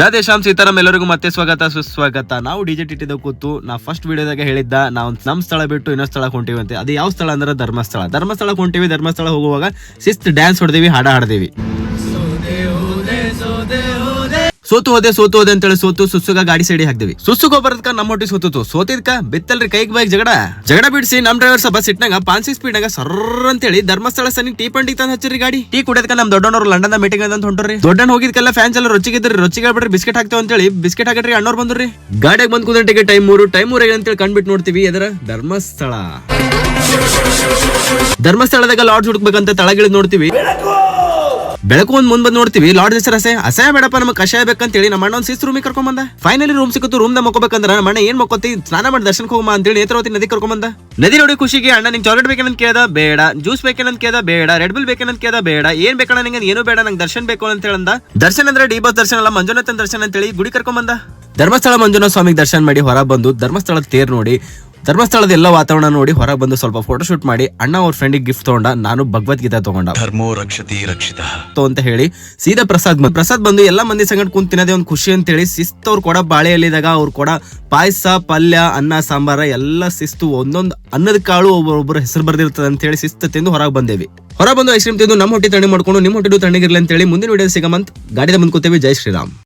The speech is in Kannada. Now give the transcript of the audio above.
ರಾಧೇಶ್ಯಾಮ್ ಸೀತಾರಾಮ್ ಎಲ್ಲರಿಗೂ ಮತ್ತೆ ಸ್ವಾಗತ ಸುಸ್ವಾಗತ. ನಾವು ಡಿಜೆ ಟಿಟಿದ ಕೂತು ನಾ ಫಸ್ಟ್ ವಿಡಿಯೋದಾಗ ಹೇಳಿದ್ದ ನಾವು ನಮ್ ಸ್ಥಳ ಬಿಟ್ಟು ಇನ್ನೊಂದು ಸ್ಥಳಕ್ಕೆ ಹೊಂಟಿವಿ ಅಂತ. ಅದು ಯಾವ ಸ್ಥಳ ಅಂದ್ರೆ ಧರ್ಮಸ್ಥಳಕ್ಕೆ ಹೊಂಟಿವಿ. ಧರ್ಮಸ್ಥಳ ಹೋಗುವಾಗ ಶಿಸ್ತ್ ಡ್ಯಾನ್ಸ್ ಹೊಡೆದಿವಿ, ಹಾಡ ಹಾಡ್ದೇವಿ. ಸೋತು ಹೋದೆ ಅಂತೇಳಿ ಸುಸುಗ ಗಾಡಿ ಸೈಡಿ ಹಾಕ್ದೇವಿ. ಸುಸುಗ ಬರದ್ಕ ನಮ್ಮ ಹೊಟ್ಟಿ ಸೋತಿದ್ಕ ಬಿತ್ತಲ್ರಿ ಕೈಗ್ ಬೈಕ್ ಜಗಡ ಬಿಡಿಸಿ ನಮ್ ಡ್ರೈವರ್ ಸಭಾ ಸಿಟ್ನಾಗ 5 ಸ್ಪೀಡ್ನಾಗ ಸರ್ರ ಅಂತೇಳಿ ಧರ್ಮಸ್ಥಳ ಸನಿ ಟೀ ಪಂಡಿಗೆ ತಂದ್ ಹಚ್ಚಿರಿ ಗಾಡಿ. ಟೀ ಕುಡಿಯದ್ಕ ನಮ್ ದೊಡ್ಡನವ್ರು ಲಂಡನ್ ಮೀಟಿಂಗ್ ಅಂತ ಹೊಂಟ್ರಿ. ದೊಡ್ಡನ್ ಹೋಗಿದ್ಕೆಲ್ಲ ಫ್ಯಾನ್ಸ್ ಎಲ್ಲ ರೊಚ್ಚಿಗೆ ಬಿಡ್ರಿ ಬಿಸ್ಕೆಟ್ ಹಾಕ್ತೇವೆ ಅಂತೇಳಿ ಬಿಸ್ಕೆಟ್ ಹಾಕಟ್ರಿ ಅಣ್ಣವ್ರು ಬಂದ್ರಿ. ಗಾಡಿಯಾಗ ಬಂದ್ ಕುಂದ್ರೆ ಟೈಮ್ 3 ಅಂತೇಳಿ ಕಂಡ್ಬಿಟ್ಟು ನೋಡ್ತೀವಿ ಎದರ ಧರ್ಮಸ್ಥಳದಾಗ ಲಾಡ್ಜ್ ಹುಡುಕ್ಬೇಕಂತ ತಳಗಿಳಿದ್ ನೋಡ್ತೀವಿ. ಬೆಳಕು ಒಂದ್ ಮುಂದ್ ಬಂದ್ ನೋಡ್ತೀವಿ ಲಾಡ್ಜ್ ಹೆಸರು ಅಸಹ್ಯ ಬೇಡಪ್ಪ ನಮಗೆ ಕಷಾಯ ಬೇಕಂತೇಳಿ ನಮ್ಮ ಅಣ್ಣ ಒಂದ್ ಶಿಸ್ತು ರೂಮಿಗೆ ಕರ್ಕೊಂಡ್ ಬಂದ. ಫೈನಲಿ ರೂಮ್ ಸಿಕ್ಕಿತು. ರೂಮ್ ದಾಗ ಮಕ್ಕೋಬೇಕಂದ್ರ ನಮ್ಮ ಅಣ್ಣ ಏನ್ ಮಕ್ಕೋತಿ ಸ್ನಾನ ಮಾಡಿ ದರ್ಶನಕ್ಕೆ ಹೋಗಮ್ಮ ಅಂತೇಳಿ ನೇತ್ರಾವತಿ ನದಿ ಕರ್ಕೊಂಡ್ ಬಂದ. ನದಿ ನೋಡಿ ಖುಷಿಗೆ ಅಣ್ಣ ನಿಂಗೆ ಚಾಕ್ಲೇಟ್ ಬೇಕೇನಂತ ಕೇಳ್ದ, ಬೇಡ. ಜ್ಯೂಸ್ ಬೇಕೇನಂತ ಕೇಳ್ದ, ಬೇಡ. ರೆಡ್ ಬುಲ್ ಬೇಕೇನಂತ ಕೇಳ್ದ, ಬೇಡ. ಏನ್ ಬೇಕಣ್ಣ ನಿಂಗೆ? ಏನು ಬೇಡ, ನಂಗೆ ದರ್ಶನ್ ಬೇಕು ಅಂತ ಹೇಳಂದ. ದರ್ಶನ್ ಅಂದ್ರೆ ಡಿ ಬಸ್ ದರ್ಶನ ಅಲ್ಲ, ಮಂಜುನಾಥನ್ ದರ್ಶನ ಅಂತೇಳಿ ಗುಡಿ ಕರ್ಕೊಂಡ್ ಬಂದ. ಧರ್ಮಸ್ಥಳ ಮಂಜುನಾಥ ಸ್ವಾಮಿಗೆ ದರ್ಶನ ಮಾಡಿ ಹೊರ ಬಂದು ಧರ್ಮಸ್ಥಳದ ತೇರ್ ನೋಡಿ ಧರ್ಮಸ್ಥಳದ ಎಲ್ಲ ವಾತಾವರಣ ನೋಡಿ ಹೊರಗೆ ಬಂದು ಸ್ವಲ್ಪ ಫೋಟೋ ಶೂಟ್ ಮಾಡಿ ಅಣ್ಣ ಅವ್ರ ಫ್ರೆಂಡಿಗೆ ಗಿಫ್ಟ್ ತಗೊಂಡ. ನಾನು ಭಗವದ್ಗೀತಾ ತಗೊಂಡ. ಧರ್ಮೋ ರಕ್ಷತಿ ರಕ್ಷಿತ ಅಂತ ಹೇಳಿ ಸೀದಾ ಪ್ರಸಾದ್ ಬಂದು ಎಲ್ಲಾ ಮಂದಿ ಸಂಗಡ ಕುಂತ ತಿನ್ನೋದೇ ಒಂದು ಖುಷಿ ಅಂತ ಹೇಳಿ ಶಿಸ್ತು ಅವ್ರು ಕೊಡ ಬಾಳೆ ಎಲ್ಲಿದಾಗ ಅವ್ರು ಕೊಡ ಪಾಯಸ, ಪಲ್ಯ, ಅನ್ನ, ಸಾಂಬಾರ ಎಲ್ಲ ಶಿಸ್ತು ಒಂದೊಂದು ಅನ್ನದ ಕಾಳು ಒಬ್ಬೊಬ್ಬರ ಹೆಸರು ಬರ್ದಿರ್ತದೆ ಅಂತ ಹೇಳಿ ಶಿಸ್ತು ತಿಂದು ಹೊರಗೆ ಬಂದೇವಿ. ಹೊರ ಬಂದು ಐಸ್ ಕ್ರೀಮ್ ತಿಂದು ನಮ್ಮ ಹೊಟ್ಟೆ ತಣ್ಣಗೆ ಮಾಡ್ಕೊಂಡು ನಿಮ್ಮ ಹೊಟ್ಟೆ ತಣ್ಣಗಿರ್ಲಿ ಅಂತ ಹೇಳಿ ಮುಂದಿನ ವಿಡಿಯೋ ಸಿಗಮಂತ ಗಾಡಿದ ಮುಂದ್ ಕೂತೇವಿ. ಜೈ ಶ್ರೀರಾಮ್.